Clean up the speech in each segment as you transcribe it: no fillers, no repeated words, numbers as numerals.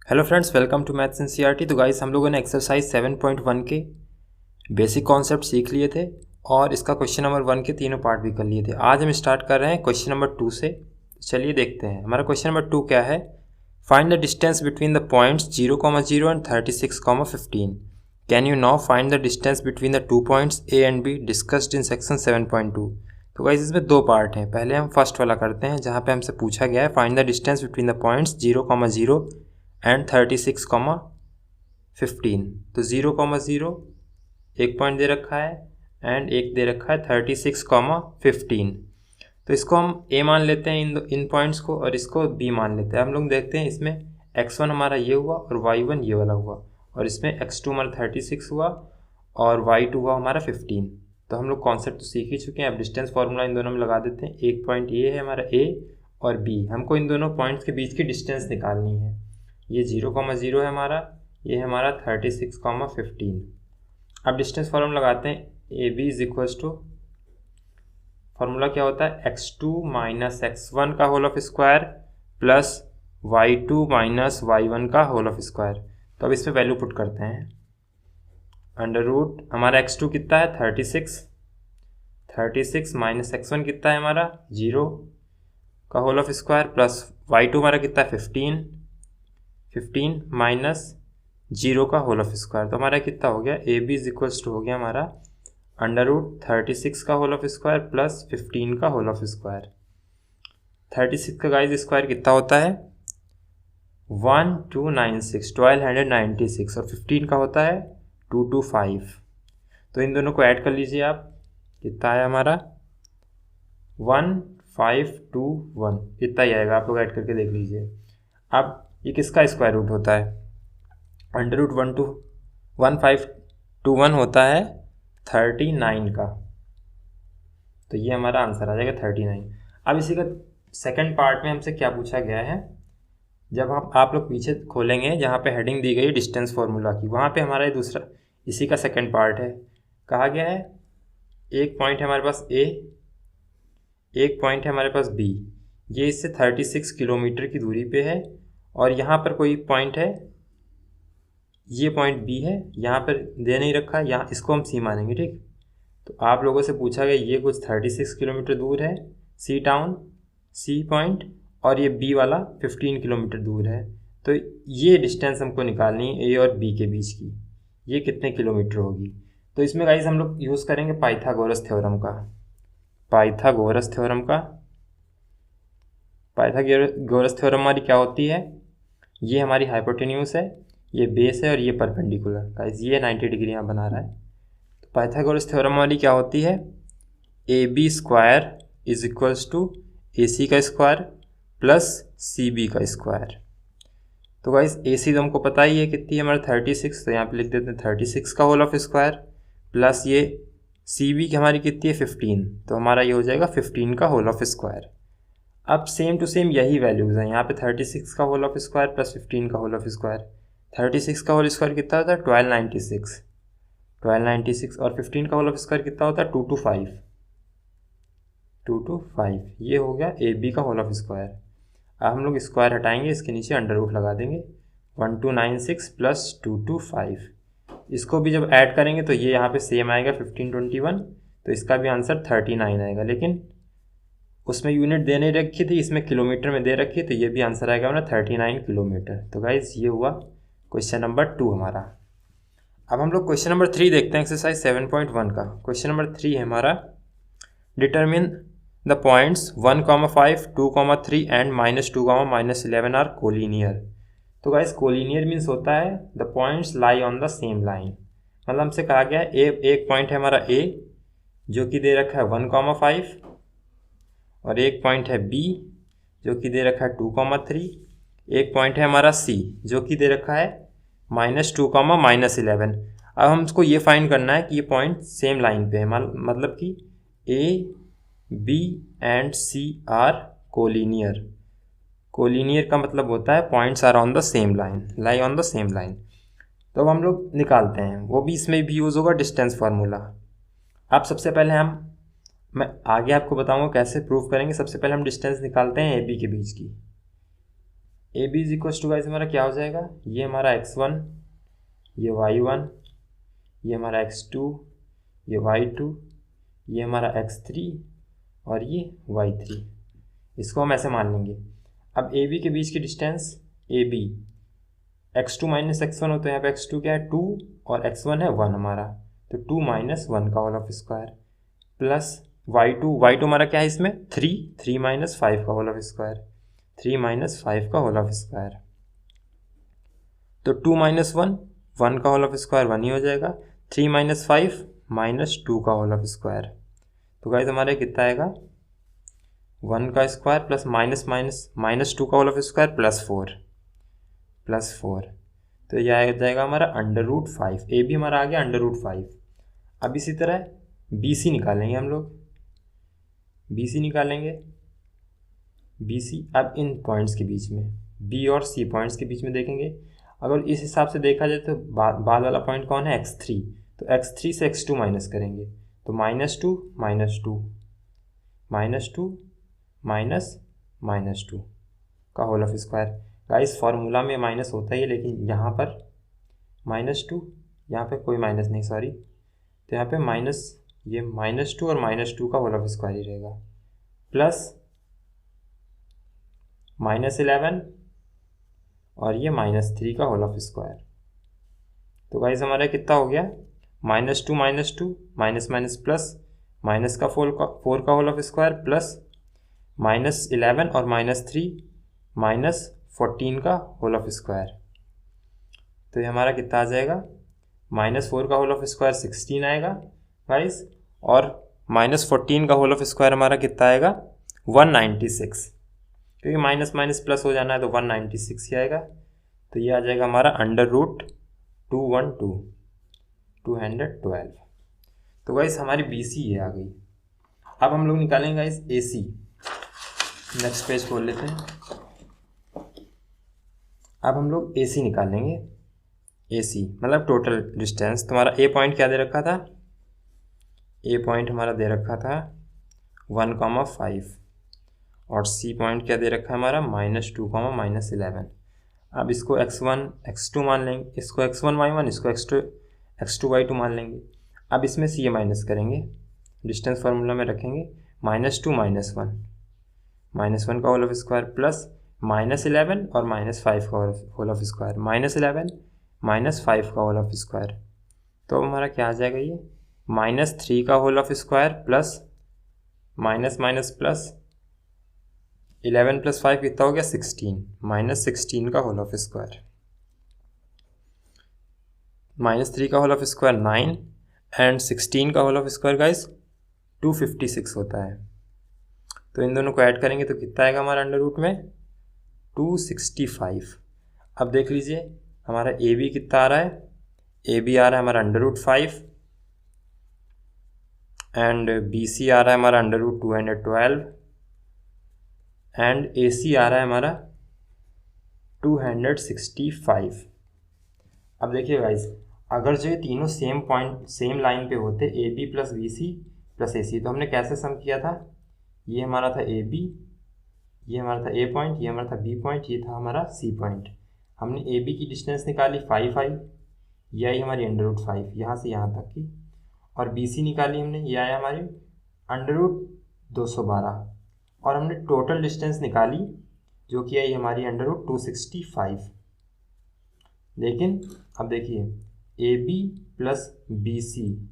Hello friends, welcome to maths NCERT. तो guys, हम लोगों ने एक्सरसाइज 7.1 के बेसिक कॉन्सेप्ट सीख लिए थे और इसका क्वेश्चन नंबर 1 के तीनों पार्ट भी कर लिए थे। आज हम स्टार्ट कर रहे हैं क्वेश्चन नंबर 2 से। चलिए देखते हैं हमारा क्वेश्चन नंबर 2 क्या है। Find the distance between the points 0,0 and 36,15। Can you now find the distance between the two points A and be discussed in section 7.2। तो गाइस, इसमें दो पार्ट हैं। पहले हम फर्स्ट वाला करते हैं जहाँ पे हमसे पूछा गया है find the distance between the points 0,0 and 36,15। तो 0,0 एक पॉइंट दे रखा है एंड एक दे रखा है 36,15। तो इसको हम ए मान लेते हैं इन पॉइंट्स को, और इसको बी मान लेते हैं। हम लोग देखते हैं इसमें x1 हमारा ये हुआ और y1 ये वाला हुआ, और इसमें x2 हमारा 36 हुआ और y2 हुआ हमारा 15। तो हम लोग कॉन्सेप्ट तो सीख ही चुके हैं। अब डिस्टेंस फार्मूला इन दोनों में लगा देते हैं। एक पॉइंट ये है हमारा a और b, हमको इन दोनों पॉइंट्स के बीच की डिस्टेंस निकालनी है। ये 0,0 है हमारा, ये है हमारा 36,15। अब डिस्टेंस फार्मूला लगाते हैं। A B is equals to, formula क्या होता है, x2 माइनस x1 का whole of square plus y2 minus y1 का होल ऑफ स्क्वायर। तो अब इसमें वैल्यू पुट करते हैं। अंडर रूट हमारा x2 कितना है 36 माइनस x1 कितना है हमारा 0 का whole of square plus y2 हमारा कितना है 15 माइनस 0 का होल ऑफ स्क्वायर। तो हमारा कितना हो गया, A B is equals to हो गया हमारा अंडर रूट 36 का होल ऑफ स्क्वायर प्लस 15 का होल ऑफ स्क्वायर। 36 का गाइस स्क्वायर कितना होता है 1296 और 15 का होता है 225। तो इन दोनों को ऐड कर लीजिए आप, कितना है हमारा 1521, इतना ही आएगा। आप लोग ऐड करके देख लीजिए। अब ये किसका स्क्वायर रूट होता है, अंडर रूट 1521 होता है 39 का। तो ये हमारा आंसर आ जाएगा 39। अब इसी का सेकंड पार्ट में हमसे क्या पूछा गया है, जब आप लोग पीछे खोलेंगे जहाँ पे हेडिंग दी गई है डिस्टेंस फार्मूला की, वहाँ पे हमारा ये दूसरा इसी का सेकंड पार्ट है। कहा गया है एक पॉइंट है हमारे पास ए, एक पॉइंट है हमारे पास बी। ये इससे 36 किलोमीटर की दूरी पे है, और यहाँ पर कोई पॉइंट है, ये पॉइंट बी है, यहाँ पर दे नहीं रखा, यहाँ इसको हम सी मानेंगे, ठीक। तो आप लोगों से पूछा गया ये कुछ 36 किलोमीटर दूर है सी टाउन, सी पॉइंट, और ये बी वाला 15 किलोमीटर दूर है। तो ये डिस्टेंस हमको निकालनी है ए और बी के बीच की, ये कितने किलोमीटर होगी। तो इसमें गाइस हम लोग यूज़ करेंगे पाइथागोरस थ्योरम का। पाइथागोरस थ्योरम हमारी क्या होती है, ये हमारी हाइपोटेन्यूस है, ये बेस है और ये परपेंडिकुलर। गाइस ये 90 डिग्री यहाँ बना रहा है। तो पाइथागोरस थ्योरम हमारी क्या होती है, A B square is equals to A C का स्क्वायर प्लस सी बी का स्क्वायर। तो गाइस ए सी तो हमको पता ही है कितनी है हमारा 36, तो यहाँ पे लिख देते हैं 36 का होल ऑफ स्क्वायर प्लस ये सी बी की हमारी कितनी है 15, तो हमारा ये हो जाएगा 15 का होल ऑफ स्क्वायर। अब सेम टू सेम यही वैल्यूज़ हैं यहाँ पे, 36 का होल ऑफ स्क्वायर प्लस 15 का होल ऑफ स्क्वायर। 36 का होल स्क्वायर कितना होता है 1296 और 15 का होल ऑफ स्क्वायर कितना होता है 225। ये हो गया ए बी का होल ऑफ स्क्वायर। अब हम लोग स्क्वायर हटाएंगे, इसके नीचे अंडर रूट लगा देंगे। 1296 प्लस 225, इसको भी जब ऐड करेंगे तो ये यहाँ पे सेम आएगा 1521, तो इसका भी आंसर 39 आएगा। लेकिन उसमें यूनिट दे नहीं रखी थी, इसमें किलोमीटर में दे रखी, तो ये भी आंसर आएगा हमारा 39 किलोमीटर। तो गाइज ये हुआ क्वेश्चन नंबर 2 हमारा। अब हम लोग क्वेश्चन नंबर 3 देखते हैं एक्सरसाइज 7.1 का। क्वेश्चन नंबर 3 है हमारा, determine the points 1,5, 2,3 and -2, -11 are collinear. तो गाइज कोलिनियर मीन्स होता है the points lie on the same line. मतलब हमसे कहा गया है एक पॉइंट है हमारा ए जो कि दे रखा है 1,5, और एक पॉइंट है बी जो कि दे रखा है 2,3, एक पॉइंट है हमारा सी जो कि दे रखा है -2, -11। अब हमको ये फाइंड करना है कि ये पॉइंट सेम लाइन पे है, मतलब कि A B and C are collinear. Collinear का मतलब होता है points are on the same line, lie on the same line. तो अब हम लोग निकालते हैं, वो भी इसमें भी यूज़ होगा डिस्टेंस फार्मूला। अब सबसे पहले मैं आगे आपको बताऊंगा कैसे प्रूव करेंगे। सबसे पहले हम डिस्टेंस निकालते हैं ए बी के बीच की। A B is equal to guys हमारा क्या हो जाएगा, ये हमारा x1, ये y1, ये हमारा x2, ये y2, ये हमारा x3 और ये y3। इसको हम ऐसे मान लेंगे। अब ए बी के बीच की distance A B x2 minus x1 हो, तो यहाँ पे x2 क्या है 2 और x1 है 1 हमारा, तो 2 माइनस 1 का whole of square plus y2 हमारा क्या है इसमें 3 माइनस 5 का होल ऑफ स्क्वायर, 3 माइनस 5 का होल ऑफ स्क्वायर, तो 2 माइनस 1 का होल ऑफ स्क्वायर 1 ही हो जाएगा, 3 माइनस 5 माइनस 2 का होल ऑफ स्क्वायर। तो गाइस हमारे कितना आएगा 1 का स्क्वायर प्लस माइनस 2 का होल ऑफ स्क्वायर प्लस 4, तो यह आ जाएगा हमारा √5। ए भी हमारा आ गया √5। अब इसी तरह बी सी निकालेंगे हम लोग, बी सी निकालेंगे, बी सी अब इन पॉइंट्स के बीच में, बी और सी पॉइंट्स के बीच में देखेंगे। अगर इस हिसाब से देखा जाए तो बाद वाला पॉइंट कौन है x3, तो x3 से x2 माइनस करेंगे, तो -2 का whole of square. Guys formula में माइनस होता ही है, लेकिन यहाँ पर -2, यहाँ पे कोई माइनस नहीं, सॉरी, तो यहाँ पे ये -2 और -2 का होल ऑफ स्क्वायर ही रहेगा, प्लस -11 और ये -3 का होल ऑफ स्क्वायर। तो गाइस हमारा कितना हो गया -2 माइनस प्लस माइनस का 4 का होल ऑफ स्क्वायर प्लस -11 और -3 -14 का होल ऑफ स्क्वायर। तो ये हमारा कितना आ जाएगा -4 का होल ऑफ स्क्वायर 16 आएगा गाइस, और -14 का होल ऑफ स्क्वायर हमारा कितना आएगा 196, क्योंकि माइनस प्लस हो जाना है तो 196 ही आएगा। तो ये आ जाएगा हमारा √212। तो गाइस हमारी बी सी ये आ गई। अब हम लोग निकालेंगे guys A C. Next page खोल लेते हैं। अब हम लोग ए सी निकालेंगे। ए सी मतलब टोटल डिस्टेंस। तुम्हारा ए पॉइंट क्या दे रखा था, ए पॉइंट हमारा दे रखा था 1,5 और सी पॉइंट क्या दे रखा है हमारा -2, -11। अब इसको x1 x2 मान लेंगे, इसको x1 y1, इसको x2 y2 मान लेंगे। अब इसमें सी माइनस करेंगे, डिस्टेंस फार्मूला में रखेंगे, -2 -1 का होल ऑफ स्क्वायर प्लस -11 और -5 का होल ऑफ स्क्वायर, -11 -5 का होल ऑफ स्क्वायर। तो हमारा क्या आ जाएगा ये -3 का whole of square plus plus 11 + 5 कितना हो गया 16, -16 का होल ऑफ स्क्वायर, -3 का होल ऑफ स्क्वायर 9 एंड 16 का होल ऑफ स्क्वायर गाइस 256 होता है। तो इन दोनों को ऐड करेंगे तो कितना आएगा हमारा अंडर रूट में 265। अब देख लीजिए हमारा ए बी कितना आ रहा है, ए बी आ रहा है हमारा √5 एंड बी सी आ रहा है हमारा √212 एंड ए सी आ रहा है हमारा 265। अब देखिए गाइस, अगर जो ये तीनों सेम लाइन पे होते A B plus B C plus A C, तो हमने कैसे सम किया था, ये हमारा था ए बी, ये हमारा था ए पॉइंट, ये हमारा था बी पॉइंट, ये था हमारा सी पॉइंट। हमने ए बी की डिस्टेंस निकाली 5 आई, ये आई हमारी √5 यहाँ से यहाँ तक की, और बी सी निकाली हमने, ये आया हमारी √212, और हमने टोटल डिस्टेंस निकाली जो कि आई हमारी √265। लेकिन अब देखिए A B plus B C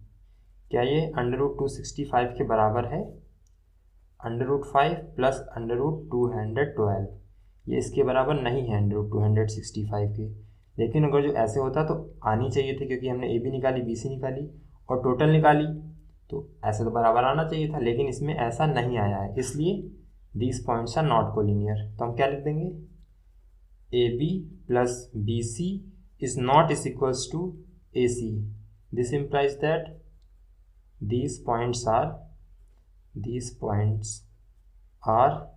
क्या ये √265 के बराबर है, √5 प्लस √212 ये इसके बराबर नहीं है √265 के। लेकिन अगर जो ऐसे होता तो आनी चाहिए थी, क्योंकि हमने ए बी निकाली, बी सी निकाली और टोटल निकाली, तो ऐसे तो बराबर आना चाहिए था, लेकिन इसमें ऐसा नहीं आया है, इसलिए these points are not collinear. तो हम क्या लिख देंगे, A B plus B C is not is equals to AC. This implies that these points are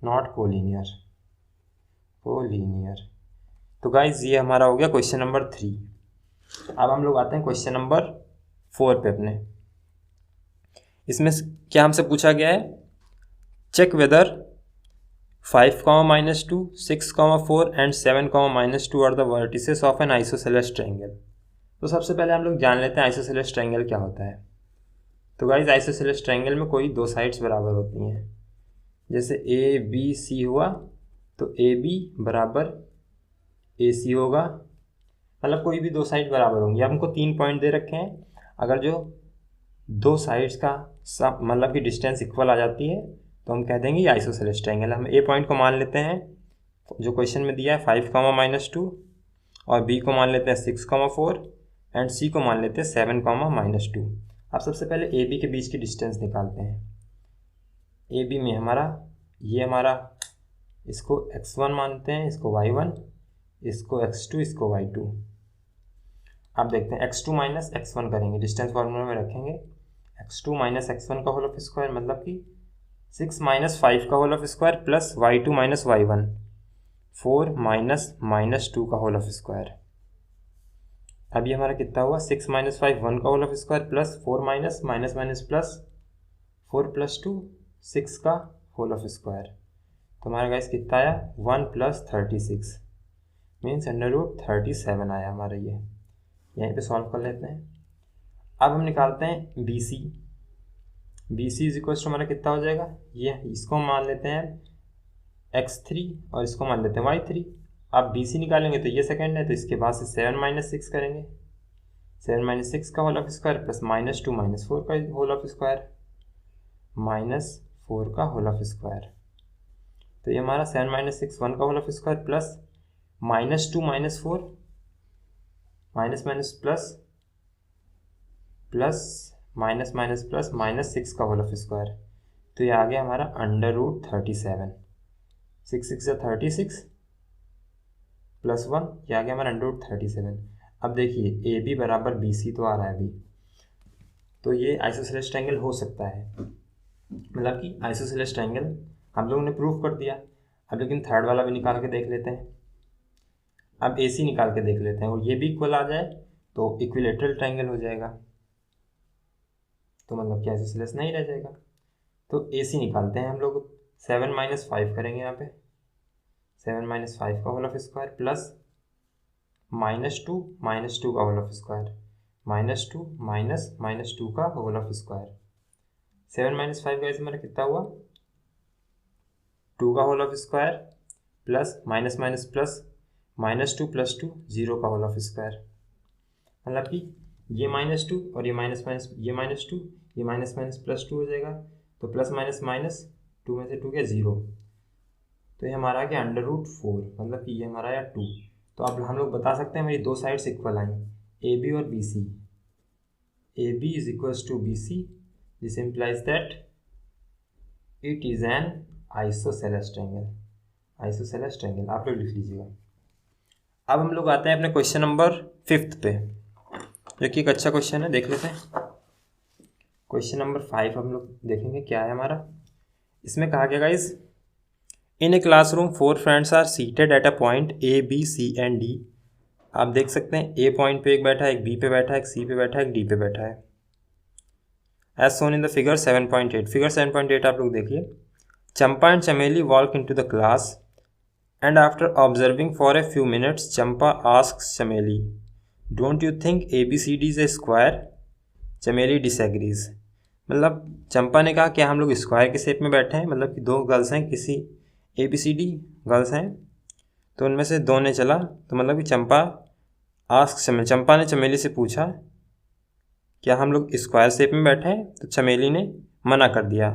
not collinear. तो गाइज ये हमारा हो गया क्वेश्चन नंबर 3। अब हम लोग आते हैं क्वेश्चन नंबर 4 पे अपने। इसमें क्या हमसे पूछा गया है, check whether 5, -2, 6, 4 and 7, -2 are the vertices of an isosceles triangle. तो सबसे पहले हम लोग जान लेते हैं आइसोसेलेस ट्रायंगल क्या होता है। तो गाइस आइसोसेलेस ट्रायंगल में कोई दो साइड्स बराबर होती हैं। जैसे ए बी सी हुआ तो ए बी बराबर ए सी होगा, मतलब कोई भी दो साइड बराबर होंगी। हमको 3 पॉइंट दे रखे हैं, अगर जो दो साइड्स का मतलब कि डिस्टेंस इक्वल आ जाती है तो हम कह देंगे ये आइसोसेलेस ट्रायंगल। हम ए पॉइंट को मान लेते हैं जो क्वेश्चन में दिया है 5, -2 और बी को मान लेते हैं 6, 4 एंड सी को मान लेते हैं 7, -2। अब सबसे पहले ए बी के बीच की डिस्टेंस निकालते हैं। ए बी में हमारा इसको x1 मानते हैं, इसको y1, इसको x2, इसको y2। अब देखते हैं x2 माइनस x1 करेंगे, डिस्टेंस फार्मूला में रखेंगे। x2 माइनस x1 का होल ऑफ स्क्वायर मतलब कि 6 - 5 का whole of square plus y2 minus y1, 4 -2 का होल ऑफ स्क्वायर। अब ये हमारा कितना हुआ 6 - 5 1 का whole of square plus 4 minus plus 4 + 2 6 का होल ऑफ स्क्वायर। तो हमारा गाइस कितना आया 1 + 36 मीन्स √37 आया हमारा। ये यहीं पे सॉल्व कर लेते हैं। अब हम निकालते हैं B C. B C is equal to हमारा कितना हो जाएगा, ये इसको मान लेते हैं x3 और इसको मान लेते हैं y3। अब बी सी निकालेंगे तो ये सेकंड है, तो इसके बाद से 7 - 6 करेंगे, 7 - 6 का होल ऑफ स्क्वायर प्लस -2 - 4 का होल ऑफ स्क्वायर, -4 का होल ऑफ स्क्वायर। तो ये हमारा 7 - 6 1 का whole of square plus -2 - 4 minus plus -6 का होल ऑफ स्क्वायर। तो ये आ गया हमारा √37। 6 6 या 36 प्लस 1, ये आ गया हमारा √37। अब देखिए ए बी बराबर बी सी तो आ रहा है अभी, तो ये आइसोसेलेस ट्रायंगल हो सकता है, मतलब कि आइसोसेलेस ट्रायंगल हम लोगों ने प्रूफ कर दिया। अब लेकिन थर्ड वाला भी निकाल के देख लेते हैं। अब ए सी निकाल के देख लेते हैं और ये भी इक्वल आ जाए तो इक्विलेटरल ट्रायंगल हो जाएगा, तो मतलब कि आइसोसेलेस नहीं रह जाएगा। तो ए सी निकालते हैं हम लोग। 7 - 5 करेंगे यहाँ पे, 7 - 5 का होल ऑफ स्क्वायर प्लस -2 का होल ऑफ स्क्वायर, -2 का होल ऑफ स्क्वायर। 7 - 5 का हमारा कितना हुआ 2 का whole of square plus plus -2 + 2 0 का होल ऑफ स्क्वायर, मतलब कि ये -2 और ये ये -2 ये +2 हो जाएगा, तो प्लस माइनस 2 में से 2 गया 0, तो ये हमारा आ गया √4, मतलब कि ये हमारा आया 2। तो अब हम लोग बता सकते हैं मेरी दो साइड्स इक्वल आई, ए बी और B C. A B is equals to B C, this implies that it is an isosceles triangle. Isosceles triangle आप लोग लिख लीजिएगा। अब हम लोग आते हैं अपने क्वेश्चन नंबर 5 पे, जो कि एक अच्छा क्वेश्चन है, देख लेते हैं। क्वेश्चन नंबर 5 हम लोग देखेंगे क्या है हमारा। इसमें कहा गया guys, in a classroom 4 friends are seated at a point A B C and D. आप देख सकते हैं ए पॉइंट पे एक बैठा है, एक बी पे बैठा है, एक सी पे बैठा है, एक डी पे बैठा है, as shown in the figure 7.8। Figure 7.8 आप लोग देखिए। Champa and Chameli walk into the class and after observing for a few minutes Champa asks Chameli, don't you think ABCD is a square? Chameli disagrees। मतलब चंपा ने कहा क्या हम लोग square के शेप में बैठे हैं, मतलब कि दो गर्ल्स हैं, किसी ABCD गर्ल्स हैं, तो उनमें से दो ने चला, तो मतलब कि चंपा ने चमेली से पूछा क्या हम लोग स्क्वायर शेप में बैठे हैं, तो चमेली ने मना कर दिया।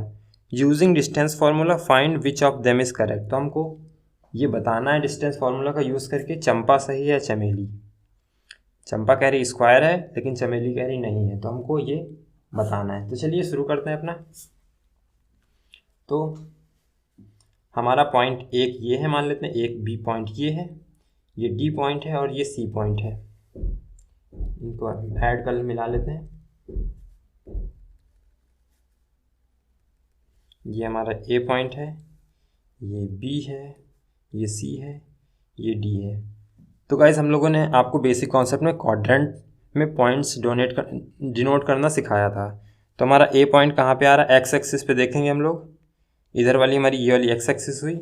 Using distance formula find which of them is correct. तो हमको ये बताना है डिस्टेंस फार्मूला का यूज़ करके चंपा सही है चमेली। चंपा कह रही स्क्वायर है लेकिन चमेली कह रही नहीं है, तो हमको ये बताना है। तो चलिए शुरू करते हैं अपना। तो हमारा पॉइंट एक ये है, मान लेते हैं एक बी पॉइंट ये है, ये डी पॉइंट है और ये सी पॉइंट है। इनको ऐड कर मिला लेते हैं। ये हमारा ए पॉइंट है, ये बी है, ये सी है, ये डी है। तो गाइस हम लोगों ने आपको बेसिक कॉन्सेप्ट में क्वाड्रेंट में पॉइंट्स डिनोट करना सिखाया था। तो हमारा ए पॉइंट कहाँ पे आ रहा है, एक्स एक्सिस पे देखेंगे हम लोग। इधर वाली हमारी ये वाली एक्स एक्सिस हुई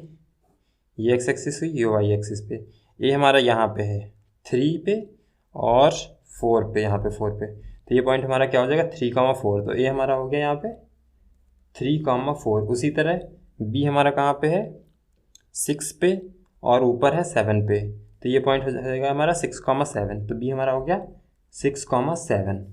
ये एक्स एक्सिस हुई, ये वाई एक्सिस पे। ए हमारा यहाँ पे है 3 पे और 4 पे, यहाँ पे 4 पे। तो ये पॉइंट हमारा क्या हो जाएगा 3,4। तो ए हमारा हो गया यहाँ पे 3,4। उसी तरह बी हमारा कहाँ पे है 6 पे और ऊपर है 7 पे। तो ये पॉइंट हो जाएगा हमारा 6,7। तो बी हमारा हो गया 6,7।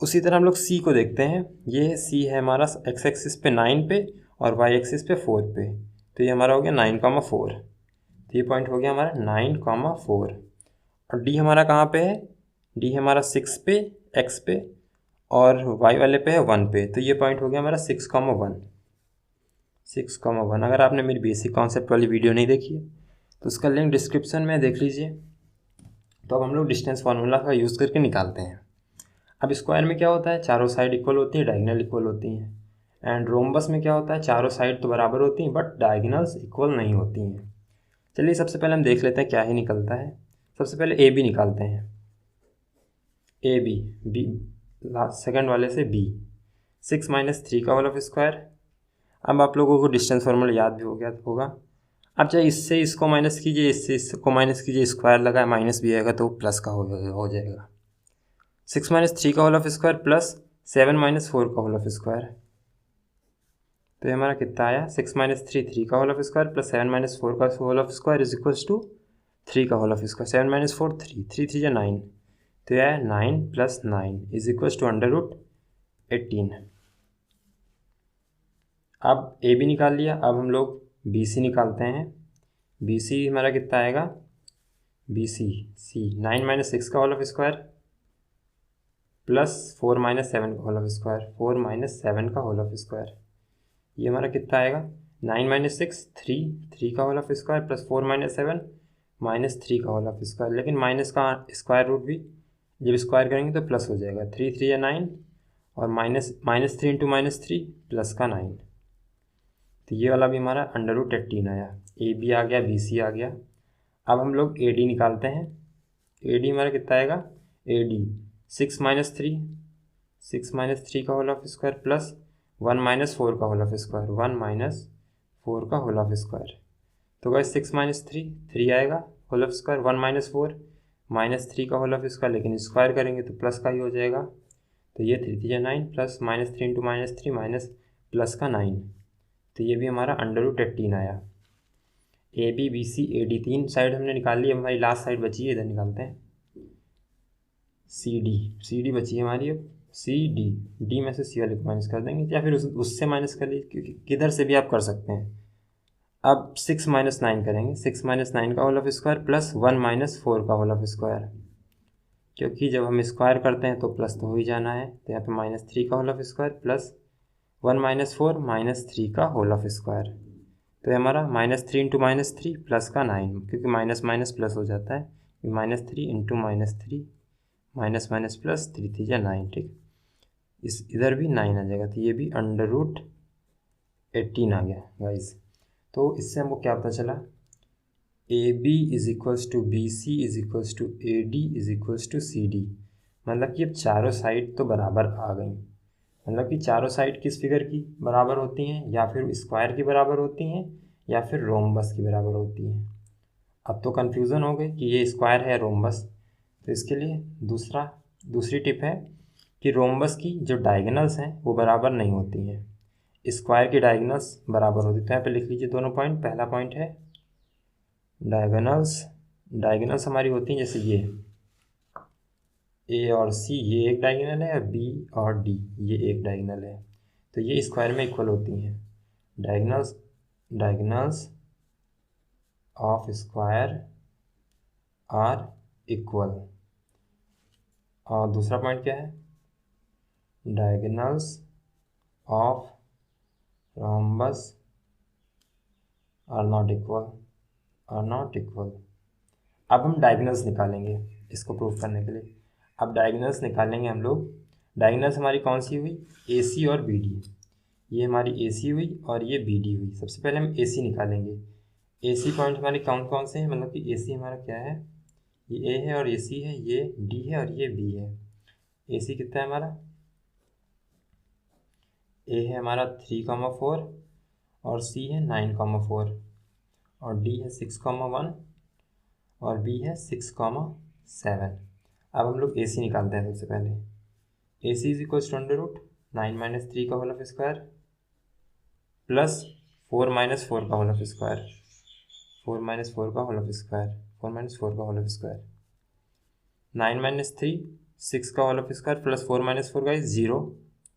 उसी तरह हम लोग सी को देखते हैं। ये सी है हमारा एक्स एक्सिस पे 9 पे और वाई एक्सिस पे 4 पे। तो ये हमारा हो गया 9,4। तो ये पॉइंट हो गया हमारा 9,4। और डी हमारा कहाँ पे है, डी हमारा 6 पे एक्स पे और वाई वाले पे है 1 पे। तो ये पॉइंट हो गया हमारा 6,1। 6,1। अगर आपने मेरी बेसिक कॉन्सेप्ट वाली वीडियो नहीं देखी है तो उसका लिंक डिस्क्रिप्शन में देख लीजिए। तो अब हम लोग डिस्टेंस फार्मूला का यूज़ करके निकालते हैं। अब स्क्वायर में क्या होता है, चारों साइड इक्वल होती हैं, डायगोनल इक्वल होती हैं। एंड रोम्बस में क्या होता है, चारों साइड तो बराबर होती हैं बट डायगोनल्स इक्वल नहीं होती हैं। चलिए सबसे पहले हम देख लेते हैं क्या ही निकलता है। सबसे पहले ए बी निकालते हैं। ए बी बी सेकेंड वाले से बी 6 - 3 का होल ऑफ स्क्वायर। अब आप लोगों को डिस्टेंस फार्मूला याद भी हो गया होगा। अब चाहे इससे इसको माइनस कीजिए, इससे इसको माइनस कीजिए, स्क्वायर लगा माइनस भी आएगा तो प्लस का हो जाएगा। 6 - 3 का होल ऑफ स्क्वायर प्लस 7 - 4 का होल ऑफ स्क्वायर। तो ये हमारा कितना आया 6 - 3 का होल ऑफ स्क्वायर प्लस 7 - 4 का whole of square is equals to 3 का होल ऑफ स्क्वायर। 7 - 4 3, 3 3 या 9। तो यह है 9 + 9 इज इक्वल्स टू √18। अब ए बी निकाल लिया। अब हम लोग बी सी निकालते हैं। बी सी हमारा कितना आएगा, बी सी 9 - 6 का होल ऑफ स्क्वायर प्लस 4 - 7 का होल ऑफ स्क्वायर। 4 - 7 का होल ऑफ स्क्वायर ये हमारा कितना आएगा 9 - 6 3 का होल ऑफ स्क्वायर प्लस 4 - 7 -3 का होल ऑफ स्क्वायर। लेकिन माइनस का स्क्वायर रूट भी जब स्क्वायर करेंगे तो प्लस हो जाएगा। 3 3 या 9 और -3 × -3 प्लस का 9। तो ये वाला भी हमारा √18 आया। ए बी आ गया, बी सी आ गया। अब हम लोग ए डी निकालते हैं। ए डी हमारा कितना आएगा, ए डी 6 - 3 का होल ऑफ स्क्वायर प्लस 1 - 4 का होल ऑफ स्क्वायर। 1 - 4 का होल ऑफ स्क्वायर। तो गाइस 6 - 3 आएगा होल ऑफ स्क्वायर, 1 - 4 -3 का होल ऑफ स्क्वायर। लेकिन स्क्वायर करेंगे तो प्लस का ही हो जाएगा। तो ये 3 3 9 प्लस -3 × -3 माइनस प्लस का 9। तो ये भी हमारा √18 आया। A B B C A D 3 side हमने निकाल ली। अब हमारी लास्ट साइड बची है, इधर निकालते हैं। सी डी बची है हमारी। अब सी डी में से सी वाले को माइनस कर देंगे या फिर उससे माइनस कर लीजिए, क्योंकि किधर से भी आप कर सकते हैं। अब 6 - 9 करेंगे। 6 - 9 का होल ऑफ स्क्वायर प्लस 1 - 4 का होल ऑफ स्क्वायर। क्योंकि जब हम स्क्वायर करते हैं तो प्लस तो हो ही जाना है। तो यहाँ पे -3 का होल ऑफ स्क्वायर प्लस 1 - 4 -3 का होल ऑफ स्क्वायर। तो हमारा -3 × -3 प्लस का 9, क्योंकि माइनस माइनस प्लस हो जाता है। -3 × -3 माइनस प्लस 3 3 या 9। ठीक, इस इधर भी 9 आ जाएगा। तो ये भी √18 आ गया गाइस। तो इससे हमको क्या पता चला, A B is equals to B C is equals to A D is equals to C D. मतलब कि अब चारों साइड तो बराबर आ गई। मतलब कि चारों साइड किस फिगर की बराबर होती हैं, या फिर स्क्वायर की बराबर होती हैं या फिर रोम्बस की बराबर होती हैं। अब तो कन्फ्यूज़न हो गई कि ये स्क्वायर है रोम्बस। तो इसके लिए दूसरी टिप है कि रोम्बस की जो डायगोनल्स हैं वो बराबर नहीं होती हैं, स्क्वायर की डायगोनल्स बराबर होती है। तो यहाँ पे लिख लीजिए दोनों पॉइंट। पहला पॉइंट है डायगोनल्स हमारी होती हैं, जैसे ये ए और सी ये एक डायगोनल है, और बी और डी ये एक डायगोनल है। तो ये स्क्वायर में इक्वल होती हैं। Diagonals of square are equal. और दूसरा पॉइंट क्या है, diagonals of rhombus are not equal. अब हम डायगोनल्स निकालेंगे इसको प्रूफ करने के लिए। अब डायगोनल्स निकालेंगे हम लोग। डायगोनल्स हमारी कौन सी हुई, ए सी और बी डी। ये हमारी ए सी हुई और ये बी डी हुई। सबसे पहले हम ए सी निकालेंगे। ए सी पॉइंट हमारे कौन कौन से हैं, मतलब कि ए सी हमारा क्या है, ये ए है और ए सी है, ये डी है और ये बी है। ए सी कितना है हमारा, ए है हमारा 3, 4 और सी है 9, 4। और डी है 6,1 और बी है 6,7। अब हम लोग ए सी निकालते हैं सबसे पहले। A C is equals to under root 9 - 3 का होल ऑफ स्क्वायर प्लस 4 - 4 का होल ऑफ स्क्वायर, 4 - 4 का होल ऑफ स्क्वायर, 4 - 4 का होल ऑफ स्क्वायर, 9 - 3 6 का होल ऑफ स्क्वायर प्लस 4 - 4 का 0,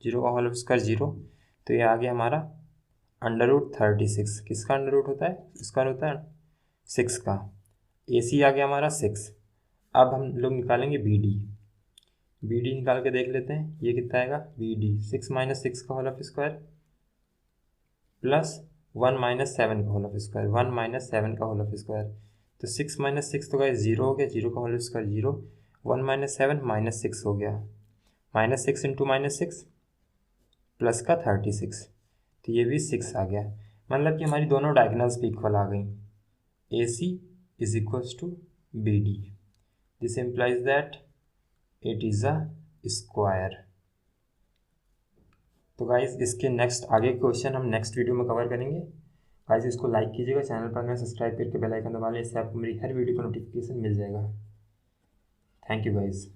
0 का होल ऑफ स्क्वायर 0। तो ये आ गया हमारा अंडर रूट 36। किसका अंडर रूट होता है? स्क्वायर होता है 6 का। ए सी आ गया हमारा 6। अब हम लोग निकालेंगे बी डी। बी डी निकाल के देख लेते हैं ये कितना आएगा। बी डी 6 - 6 का होल ऑफ स्क्वायर प्लस 1 - 7 का होल ऑफ स्क्वायर, 1 - 7 का होल ऑफ स्क्वायर। तो 6 - 6 तो गाइस 0 हो गया, 0 का होल स्क्वायर 0, 1 - 7 -6 हो गया, -6 इंटू -6 प्लस का 36। तो ये भी 6 आ गया। मतलब कि हमारी दोनों डायगोनल्स भी इक्वल आ गई। A C is equals to B D. This implies that it is a square. तो गाइस इसके नेक्स्ट आगे क्वेश्चन हम नेक्स्ट वीडियो में कवर करेंगे। गाइस इसको लाइक कीजिएगा, चैनल पर नए सब्सक्राइब करके बेल आइकन दबा लें, इससे आपको मेरी हर वीडियो का नोटिफिकेशन मिल जाएगा। Thank you guys.